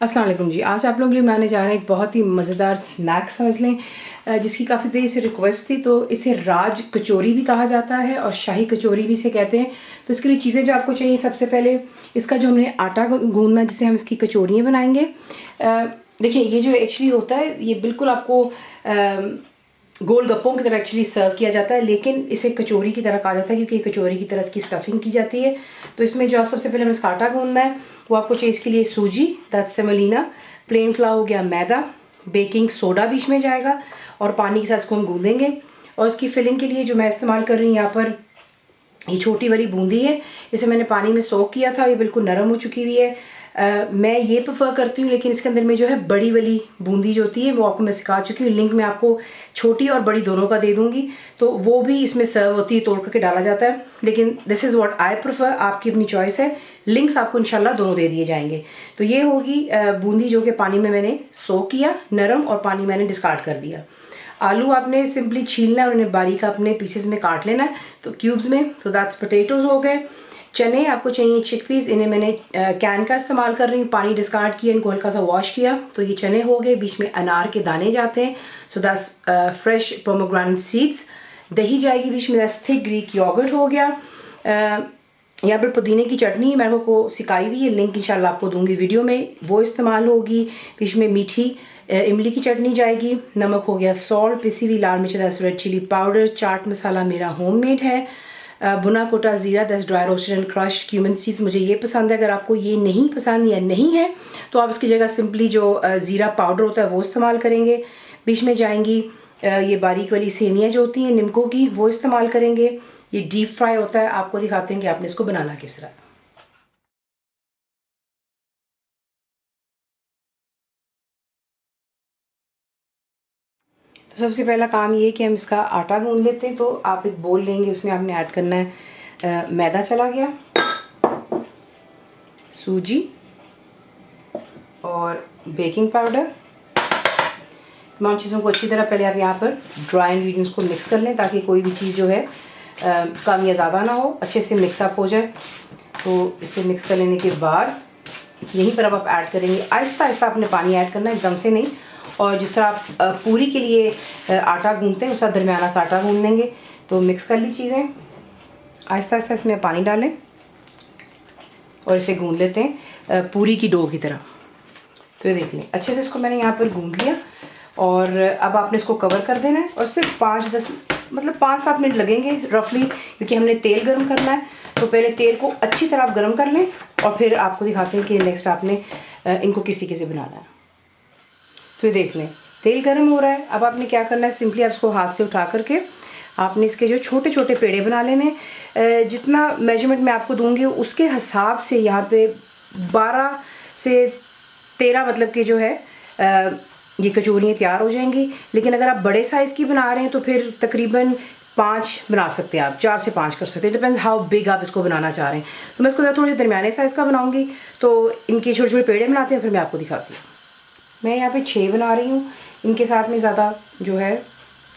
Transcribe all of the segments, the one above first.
अस्सलाम वालेकुम जी। आज आप लोग के लिए बनाने जा रहे हैं एक बहुत ही मज़ेदार स्नैक समझ लें, जिसकी काफ़ी देर से रिक्वेस्ट थी। तो इसे राज कचौरी भी कहा जाता है और शाही कचौरी भी इसे कहते हैं। तो इसके लिए चीज़ें जो आपको चाहिए, सबसे पहले इसका जो हमने आटा गूंदना, जिसे हम इसकी कचौरियाँ बनाएंगे। देखिए, ये जो एक्चुअली होता है, ये बिल्कुल आपको गोलगप्पों की तरह एक्चुअली सर्व किया जाता है, लेकिन इसे कचौरी की तरह कहा जाता है क्योंकि कचौरी की तरह इसकी स्टफिंग की जाती है। तो इसमें जो सबसे पहले हमें इसका आटा गूंदना है, वो आपको चाहिए इसके लिए सूजी, दैट्स सेमोलिना, प्लेन फ्लावर हो गया, मैदा, बेकिंग सोडा बीच में जाएगा और पानी के साथ इसको हम गूंदेंगे। और इसकी फिलिंग के लिए जो मैं इस्तेमाल कर रही हूँ यहाँ पर, ये छोटी वाली बूंदी है। इसे मैंने पानी में सोक किया था, ये बिल्कुल नरम हो चुकी हुई है। मैं ये प्रेफर करती हूँ, लेकिन इसके अंदर में जो है बड़ी वाली बूंदी जो होती है वो आपको मैं सिखा चुकी हूँ। लिंक मैं आपको छोटी और बड़ी दोनों का दे दूँगी, तो वो भी इसमें सर्व होती है, तोड़ करके डाला जाता है। लेकिन this is what I prefer, आपकी अपनी चॉइस है। लिंक्स आपको इंशाल्लाह दोनों दे दिए जाएंगे। तो ये होगी बूंदी जो कि पानी में मैंने सोक किया, नरम, और पानी मैंने डिस्कार्ड कर दिया। आलू आपने सिंपली छीलना है और उन्हें बारीक अपने पीसेस में काट लेना है, तो क्यूब्स में। तो दैट्स पोटैटोज हो गए। चने आपको चाहिए चिकपीस, इन्हें मैंने कैन का इस्तेमाल कर रही हूँ, पानी डिस्कार्ड किया, इनको हल्का सा वॉश किया। तो ये चने हो गए, बीच में अनार के दाने जाते हैं, so that's fresh pomegranate seeds. दही जाएगी बीच में, दैट्स थिक ग्रीक योगर्ट हो गया। यहाँ पर पुदीने की चटनी मैंने आपको सिखाई हुई है, लिंक इंशाल्लाह आपको दूंगी वीडियो में, वो इस्तेमाल होगी। बीच में मीठी इमली की चटनी जाएगी। नमक हो गया, सॉल्ट, पिसी हुई लाल मिर्च, that's red chilli powder. Chaat masala मेरा होममेड है। भुना कोटा ज़ीरा, that's dry roasted and crushed cumin seeds, मुझे ये पसंद है। अगर आपको ये नहीं पसंद या नहीं है तो आप इसकी जगह सिंपली जो ज़ीरा पाउडर होता है वो इस्तेमाल करेंगे। बीच में जाएंगी ये बारीक वाली सेमियाँ जो होती हैं निमको की, वो इस्तेमाल करेंगे। ये डीप फ्राई होता है, आपको दिखाते हैं कि आपने इसको बनाना किस तरह। तो सबसे पहला काम ये है कि हम इसका आटा गूंद लेते हैं। तो आप एक बोल लेंगे, उसमें आपने ऐड करना है मैदा चला गया, सूजी और बेकिंग पाउडर। तमाम चीज़ों को अच्छी तरह पहले आप यहाँ पर ड्राई इंग्रेडिएंट्स को मिक्स कर लें, ताकि कोई भी चीज़ जो है कम या ज़्यादा ना हो, अच्छे से मिक्सअप हो जाए। तो इसे मिक्स कर लेने के बाद यहीं पर अब आप ऐड करेंगे, आहिस्ता आहिस्ता आपने पानी ऐड करना है, एकदम से नहीं। और जिस तरह आप पूरी के लिए आटा गूंदते हैं, उस तरह दरमियाना सा आटा गूंद लेंगे। तो मिक्स कर ली चीज़ें, आहिस्ता आहिस्ता इसमें पानी डालें और इसे गूंद लेते हैं पूरी की डो की तरह। तो ये देख लें, अच्छे से इसको मैंने यहाँ पर गूंद लिया। और अब आपने इसको कवर कर देना है और सिर्फ 5-7 मिनट लगेंगे रफली, क्योंकि हमने तेल गर्म करना है। तो पहले तेल को अच्छी तरह आप गर्म कर लें और फिर आपको दिखाते हैं कि नेक्स्ट आपने इनको किसी से बनाना है। तो ये देख लें, तेल गर्म हो रहा है। अब आपने क्या करना है, सिंपली आप इसको हाथ से उठा करके आपने इसके जो छोटे छोटे पेड़े बना लेने। जितना मेजरमेंट मैं आपको दूंगी उसके हिसाब से यहाँ पे 12 से 13 मतलब कि जो है ये कचौरियाँ तैयार हो जाएंगी। लेकिन अगर आप बड़े साइज़ की बना रहे हैं तो फिर तकरीबन 5 बना सकते हैं आप, 4 से 5 कर सकते हैं, डिपेंड्स हाउ बिग आप इसको बनाना चाह रहे हैं। तो मैं इसको थोड़े से दरमियाने साइज़ का बनाऊंगी। तो इनके छोटे छोटे पेड़े बनाते हैं, फिर मैं आपको दिखाती हूँ। मैं यहाँ पे 6 बना रही हूँ, इनके साथ में ज़्यादा जो है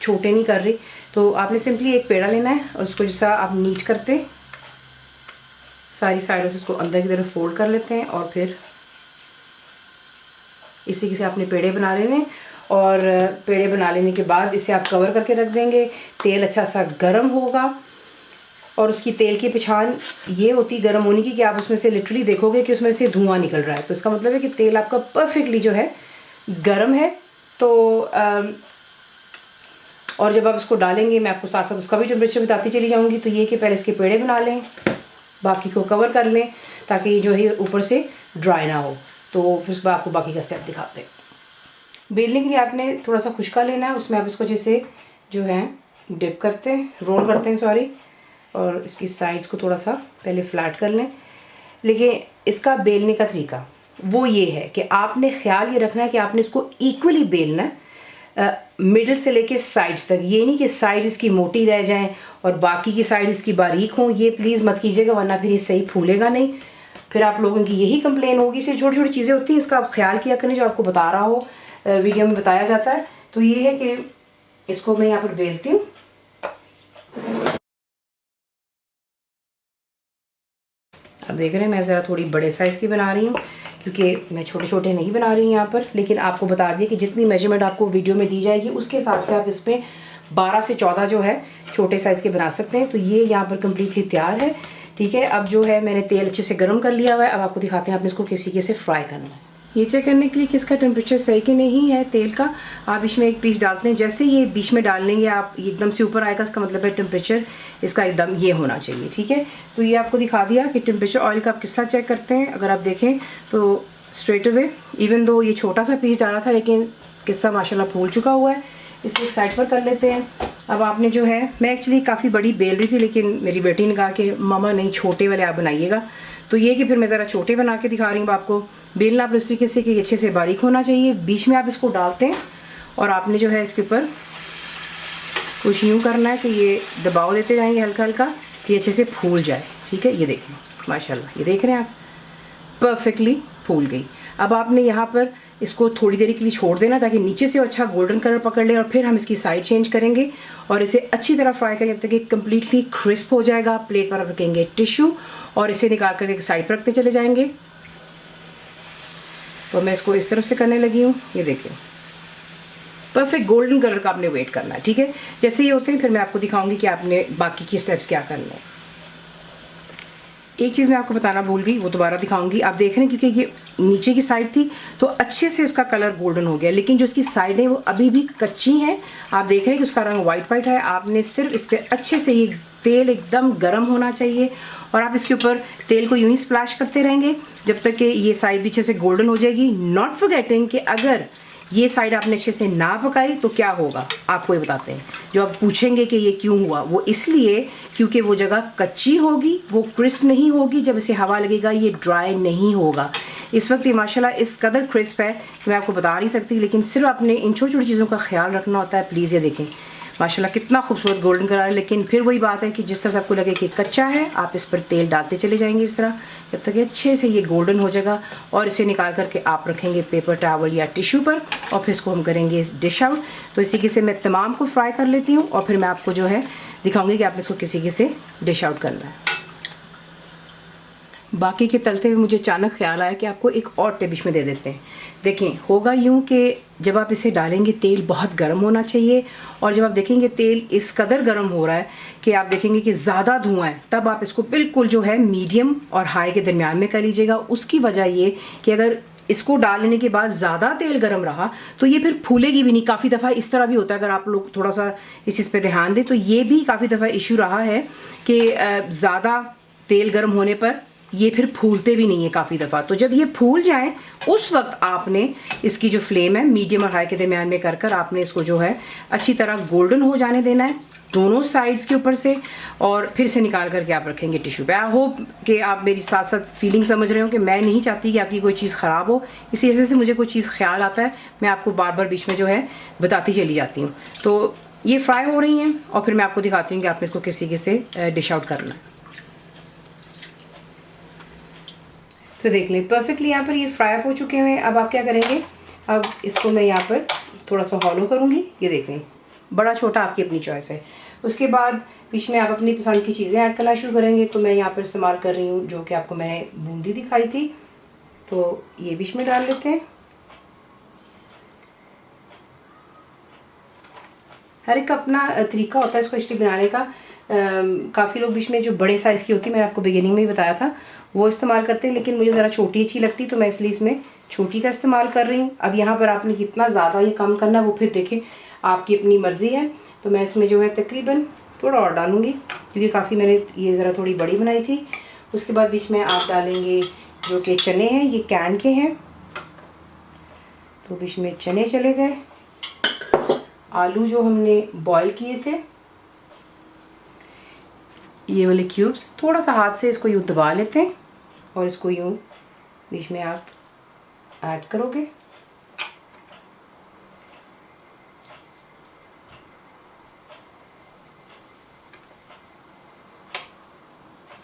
छोटे नहीं कर रही। तो आपने सिंपली एक पेड़ा लेना है और उसको जैसा आप नीट करते सारी साइडों से इसको अंदर की तरफ फोल्ड कर लेते हैं और फिर इसी से आपने पेड़े बना लेने। और पेड़े बना लेने के बाद इसे आप कवर करके रख देंगे। तेल अच्छा सा गर्म होगा और उसकी तेल की पहचान ये होती गर्म होने की कि आप उसमें से लिटरली देखोगे कि उसमें से धुआं निकल रहा है। तो इसका मतलब है कि तेल आपका परफेक्टली जो है गर्म है। तो और जब आप इसको डालेंगे, मैं आपको साथ साथ उसका भी टेम्परेचर बताती चली जाऊंगी। तो ये कि पहले इसके पेड़े बना लें, बाकी को कवर कर लें ताकि जो है ऊपर से ड्राई ना हो। तो फिर उसके बाद आपको बाकी का स्टेप दिखाते हैं। बेलने के लिए आपने थोड़ा सा खुश्का लेना है, उसमें आप इसको जैसे जो है डिप करते हैं, रोल करते हैं सॉरी, और इसकी साइड्स को थोड़ा सा पहले फ्लैट कर लें। लेकिन इसका बेलने का तरीका वो ये है कि आपने ख्याल ये रखना है कि आपने इसको इक्वली बेलना है, मिडिल से लेके साइड्स तक। ये नहीं कि साइड्स इसकी मोटी रह जाएं और बाकी की साइड इसकी बारीक हों, ये प्लीज़ मत कीजिएगा, वरना फिर ये सही फूलेगा नहीं। फिर आप लोगों की यही कंप्लेन होगी। इससे छोटी छोटी चीज़ें होती हैं, इसका आप ख्याल किया करें, जो आपको बता रहा हो वीडियो में बताया जाता है। तो ये है कि इसको मैं यहाँ पर बेलती हूँ। अब देख रहे हैं मैं ज़रा थोड़ी बड़े साइज़ की बना रही हूँ, क्योंकि मैं छोटे छोटे नहीं बना रही हूँ यहाँ पर, लेकिन आपको बता दिए कि जितनी मेजरमेंट आपको वीडियो में दी जाएगी उसके हिसाब से आप इसमें 12 से 14 जो है छोटे साइज़ के बना सकते हैं। तो ये यहाँ पर कम्प्लीटली तैयार है, ठीक है। अब जो है मैंने तेल अच्छे से गर्म कर लिया हुआ है। अब आपको दिखाते हैं आपने इसको किसी के से फ्राई करना है। ये चेक करने के लिए कि इसका टेम्परेचर सही कि नहीं है तेल का, आप इसमें एक पीस डालते हैं। जैसे ये बीच में डाल लेंगे आप एकदम से ऊपर आएगा, इसका मतलब है टेम्परेचर इसका एकदम ये होना चाहिए, ठीक है। तो ये आपको दिखा दिया कि टेम्परेचर ऑयल का आप किस तरह चेक करते हैं। अगर आप देखें तो स्ट्रेट अवे, इवन दो ये छोटा सा पीस डाला था लेकिन किस्सा माशाल्लाह फूल चुका हुआ है। इसे एक साइड पर कर लेते हैं। अब आपने जो है, मैं एक्चुअली काफ़ी बड़ी बेल रही थी लेकिन मेरी बेटी ने कहा कि मामा नहीं छोटे वाले आप बनाइएगा, तो ये कि फिर मैं ज़रा छोटे बना के दिखा रही हूँ आपको। बेलना आप इस तरीके से कि अच्छे से बारीक होना चाहिए। बीच में आप इसको डालते हैं और आपने जो है इसके ऊपर कुछ यूँ करना है कि ये दबाव देते जाएंगे हल्का हल्का कि अच्छे से फूल जाए, ठीक है। ये देखें माशाल्लाह, ये देख रहे हैं आप, परफेक्टली फूल गई। अब आपने यहाँ पर इसको थोड़ी देर के लिए छोड़ देना ताकि नीचे से अच्छा गोल्डन कलर पकड़ ले, और फिर हम इसकी साइड चेंज करेंगे और इसे अच्छी तरह फ्राई करेंगे जब तक कि कम्प्लीटली क्रिस्प हो जाएगा। प्लेट पर रखेंगे टिश्यू और इसे निकाल कर एक साइड पर रखते चले जाएंगे। तो मैं इसको इस तरफ से करने लगी हूँ, ये देखिए परफेक्ट गोल्डन कलर का आपने वेट करना है, ठीक है। जैसे ये होते हैं फिर मैं आपको दिखाऊंगी कि आपने बाकी के स्टेप्स क्या करने हैं। एक चीज़ मैं आपको बताना भूल गई, वो दोबारा दिखाऊंगी। आप देख रहे हैं क्योंकि ये नीचे की साइड थी तो अच्छे से उसका कलर गोल्डन हो गया, लेकिन जो उसकी साइड है वो अभी भी कच्ची हैं। आप देख रहे हैं कि उसका रंग वाइट वाइट है। आपने सिर्फ इस पर अच्छे से, ये तेल एकदम गर्म होना चाहिए और आप इसके ऊपर तेल को यूं ही स्प्लैश करते रहेंगे जब तक कि ये साइड भी अच्छे से गोल्डन हो जाएगी। नॉट फॉरगेटिंग कि अगर ये साइड आपने अच्छे से ना पकाई तो क्या होगा, आपको ये बताते हैं। जो आप पूछेंगे कि ये क्यों हुआ, वो इसलिए क्योंकि वो जगह कच्ची होगी, वो क्रिस्प नहीं होगी। जब इसे हवा लगेगा ये ड्राई नहीं होगा। इस वक्त ये माशाल्लाह इस कदर क्रिस्प है कि मैं आपको बता नहीं सकती, लेकिन सिर्फ अपने इन छोटी छोटी चीज़ों का ख्याल रखना होता है। प्लीज़ ये देखें माशाल्लाह कितना खूबसूरत गोल्डन कलर है। लेकिन फिर वही बात है कि जिस तरह से आपको लगे कि कच्चा है, आप इस पर तेल डालते चले जाएंगे इस तरह जब तक अच्छे से ये गोल्डन हो जाएगा। और इसे निकाल करके आप रखेंगे पेपर टॉवल या टिश्यू पर और फिर इसको हम करेंगे डिश आउट। तो इसी के से मैं तमाम को फ्राई कर लेती हूँ और फिर मैं आपको जो है दिखाऊंगी कि आपने इसको किसी के से डिश आउट करना है। बाकी के तलते हुए मुझे अचानक ख्याल आया कि आपको एक और टिप इसमें दे देते हैं। देखें होगा यूँ कि जब आप इसे डालेंगे तेल बहुत गर्म होना चाहिए, और जब आप देखेंगे तेल इस कदर गर्म हो रहा है कि आप देखेंगे कि ज़्यादा धुआं है, तब आप इसको बिल्कुल जो है मीडियम और हाई के दरमियान में कर लीजिएगा। उसकी वजह ये कि अगर इसको डालने के बाद ज़्यादा तेल गर्म रहा तो ये फिर फूलेगी भी नहीं। काफ़ी दफ़ा इस तरह भी होता है, अगर आप लोग थोड़ा सा इस चीज़ पे ध्यान दें तो ये भी काफ़ी दफ़ा इशू रहा है कि ज़्यादा तेल गर्म होने पर ये फिर फूलते भी नहीं है काफ़ी दफ़ा। तो जब ये फूल जाए उस वक्त आपने इसकी जो फ्लेम है मीडियम और हाई के दरमियान में कर कर आपने इसको जो है अच्छी तरह गोल्डन हो जाने देना है दोनों साइड्स के ऊपर से, और फिर से निकाल करके आप रखेंगे टिश्यू पे। आई होप कि आप मेरी साथ साथ फीलिंग समझ रहे हो कि मैं नहीं चाहती कि आपकी कोई चीज़ ख़राब हो, इसी वजह से मुझे कोई चीज़ ख्याल आता है, मैं आपको बार बार बीच में जो है बताती चली जाती हूँ। तो ये फ्राई हो रही हैं और फिर मैं आपको दिखाती हूँ कि आपने इसको किसी के से डिश आउट करना है। तो देख लें परफेक्टली यहाँ पर ये फ्राई अप हो चुके हैं। अब आप क्या करेंगे, अब इसको मैं यहाँ पर थोड़ा सा हॉलो करूँगी। ये देखें बड़ा छोटा आपकी अपनी चॉइस है। उसके बाद बीच में आप अपनी पसंद की चीज़ें ऐड करना शुरू करेंगे। तो मैं यहाँ पर इस्तेमाल कर रही हूँ जो कि आपको मैंने बूंदी दिखाई थी, तो ये बीच में डाल लेते हैं। हर एक का अपना तरीका होता है इसको स्टिक बनाने का। काफ़ी लोग बीच में जो बड़े साइज़ की होती है, मैंने आपको बिगिनिंग में ही बताया था, वो इस्तेमाल करते हैं, लेकिन मुझे ज़रा छोटी अच्छी लगती तो मैं इसलिए इसमें छोटी का इस्तेमाल कर रही हूँ। अब यहाँ पर आपने कितना ज़्यादा ये कम करना वो फिर देखें, आपकी अपनी मर्ज़ी है। तो मैं इसमें जो है तकरीबन थोड़ा और डालूँगी क्योंकि काफ़ी मैंने ये ज़रा थोड़ी बड़ी बनाई थी। उसके बाद बीच में आप डालेंगे जो कि चने हैं, ये कैन के हैं, तो बीच में चने चले गए। आलू जो हमने बॉईल किए थे, ये वाले क्यूब्स, थोड़ा सा हाथ से इसको यूँ दबा लेते हैं और इसको यूँ बीच में आप ऐड करोगे।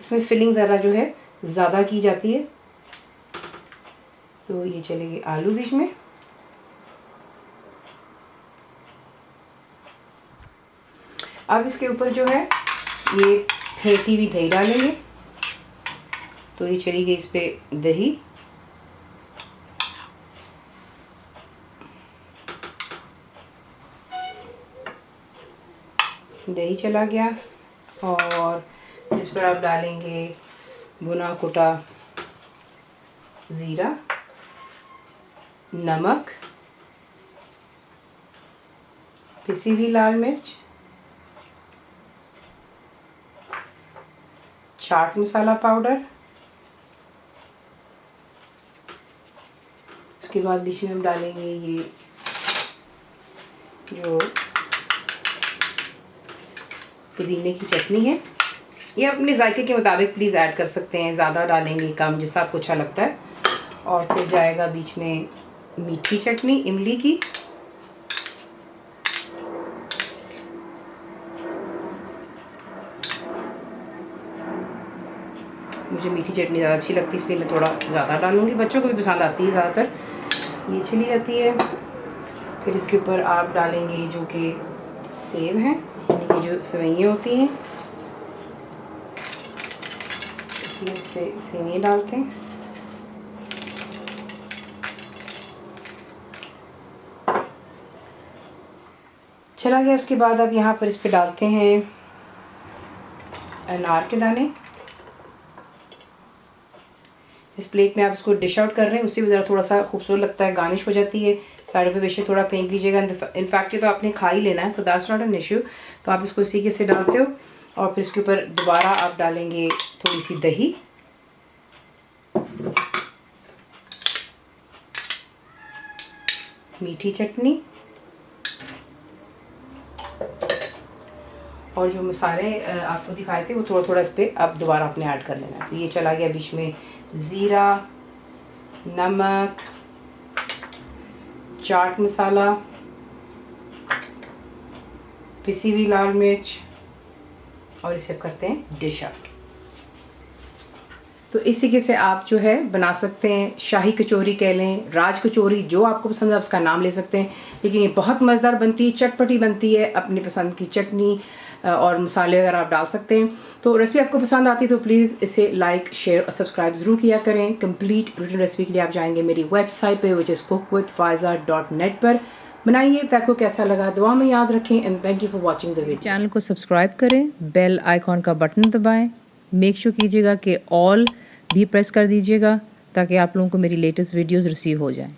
इसमें फिलिंग ज़रा जो है ज़्यादा की जाती है, तो ये चलेगी आलू बीच में। अब इसके ऊपर जो है ये फेंटी हुई दही डालेंगे, तो ये चली गई इस पर दही। दही चला गया और इस पर आप डालेंगे भुना कुटा ज़ीरा, नमक, पिसी हुई लाल मिर्च, चाट मसाला पाउडर। इसके बाद बीच में हम डालेंगे ये जो पुदीने की चटनी है। ये अपने जायके के मुताबिक प्लीज़ ऐड कर सकते हैं, ज़्यादा डालेंगे कम, जैसा आपको अच्छा लगता है। और फिर जाएगा बीच में मीठी चटनी इमली की, मुझे मीठी चटनी ज़्यादा अच्छी लगती है इसलिए मैं थोड़ा ज़्यादा डालूँगी, बच्चों को भी पसंद आती है ज़्यादातर, ये चली जाती है। फिर इसके ऊपर आप डालेंगे जो कि सेव हैं, यानी कि जो सेवइयाँ होती हैं, इसलिए इस पर सेवइयाँ डालते हैं। चला गया। उसके बाद अब यहाँ पर इस पे डालते हैं अनार के दाने। जिस प्लेट में आप इसको डिश आउट कर रहे हैं उससे भी ज़रा थोड़ा सा खूबसूरत लगता है, गार्निश हो जाती है। साइड पे बेशक थोड़ा फेंक लीजिएगा, इनफैक्ट ये तो आपने खा ही लेना है, तो दैट्स नॉट एन इश्यू। तो आप इसको इसी के से डालते हो और फिर इसके ऊपर दोबारा आप डालेंगे थोड़ी सी दही, मीठी चटनी और जो मसाले आपको दिखाए थे वो थोड़ा थोड़ा इस पर अब दोबारा आपने ऐड कर लेना है। तो ये चला गया बीच में ज़ीरा, नमक, चाट मसाला, पिसी हुई लाल मिर्च और इसे करते हैं डिश आउट। तो इस तरीके से आप जो है बना सकते हैं, शाही कचौरी कह लें, राज कचौरी, जो आपको पसंद है उसका नाम ले सकते हैं। लेकिन ये बहुत मज़ेदार बनती है, चटपटी बनती है, अपनी पसंद की चटनी और मसाले वगैरह आप डाल सकते हैं। तो रेसिपी आपको पसंद आती है तो प्लीज़ इसे लाइक, शेयर और सब्सक्राइब ज़रूर किया करें। कंप्लीट रिटन रेसिपी के लिए आप जाएंगे मेरी वेबसाइट पे विच इज़ cookwithfaiza.net पर। बनाइए, तो आपको कैसा लगा दुआ में याद रखें and thank you for watching the video. Channel को सब्सक्राइब करें, बेल आइकॉन का बटन दबाएं, मेक श्योर कीजिएगा कि ऑल भी प्रेस कर दीजिएगा ताकि आप लोगों को मेरी लेटेस्ट वीडियोस रिसीव हो जाएं।